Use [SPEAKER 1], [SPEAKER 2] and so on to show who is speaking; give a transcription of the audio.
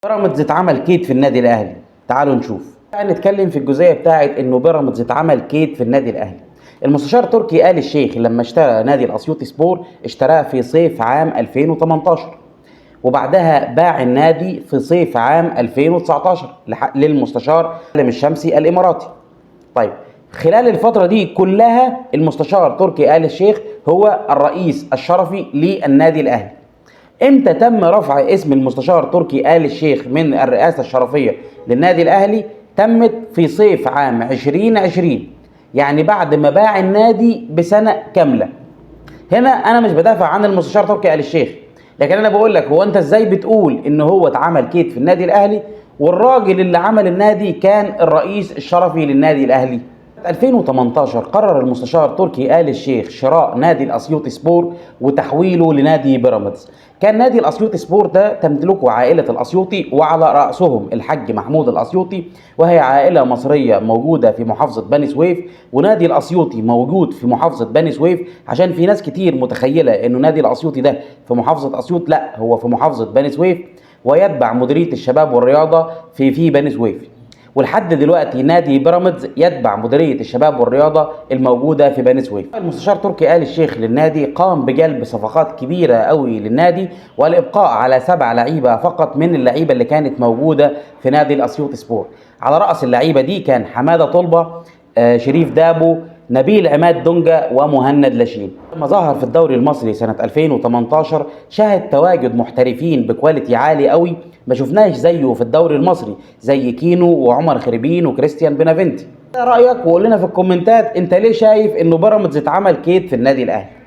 [SPEAKER 1] بيراميدز اتعمل كيد في النادي الاهلي. تعالوا نشوف. نتكلم في الجزئيه بتاعه انه بيراميدز اتعمل كيد في النادي الاهلي. المستشار تركي آل الشيخ لما اشترى نادي الاسيوطي سبور اشتراه في صيف عام 2018، وبعدها باع النادي في صيف عام 2019 للمستشار سالم الشمسي الاماراتي. طيب، خلال الفتره دي كلها المستشار تركي آل الشيخ هو الرئيس الشرفي للنادي الاهلي. امتى تم رفع اسم المستشار تركي آل الشيخ من الرئاسة الشرفية للنادي الأهلي؟ تمت في صيف عام 2020، يعني بعد ما باع النادي بسنة كاملة. هنا أنا مش بدافع عن المستشار تركي آل الشيخ، لكن أنا بقول لك هو أنت إزاي بتقول إن هو اتعمل كيد في النادي الأهلي والراجل اللي عمل النادي كان الرئيس الشرفي للنادي الأهلي؟ 2018 قرر المستشار تركي آل الشيخ شراء نادي الأسيوطي سبور وتحويله لنادي بيراميدز. كان نادي الأسيوطي سبور ده تمتلكه عائلة الأسيوطي، وعلى رأسهم الحاج محمود الأسيوطي، وهي عائلة مصرية موجودة في محافظة بني سويف. ونادي الأسيوطي موجود في محافظة بني سويف، عشان في ناس كتير متخيلة إنه نادي الأسيوطي ده في محافظة أسيوط. لا، هو في محافظة بني سويف، ويتبع مديرية الشباب والرياضة في بني سويف. ولحد دلوقتي نادي بيراميدز يتبع مديريه الشباب والرياضه الموجوده في بني سويف. المستشار تركي آل الشيخ للنادي قام بجلب صفقات كبيره قوي للنادي، والابقاء على 7 لعيبه فقط من اللعيبه اللي كانت موجوده في نادي الاسيوط سبور. على راس اللعيبه دي كان حماده طلبه، شريف دابو، نبيل عماد دونجا، ومهند لاشين. لما ظهر في الدوري المصري سنة 2018 شهد تواجد محترفين بكواليتي عالي قوي ما شفناش زيه في الدوري المصري، زي كينو وعمر خريبين وكريستيان بنافنتي. ايه رأيك؟ وقول لنا في الكومنتات انت ليه شايف انه بيراميدز اتعمل كيد في النادي الاهلي؟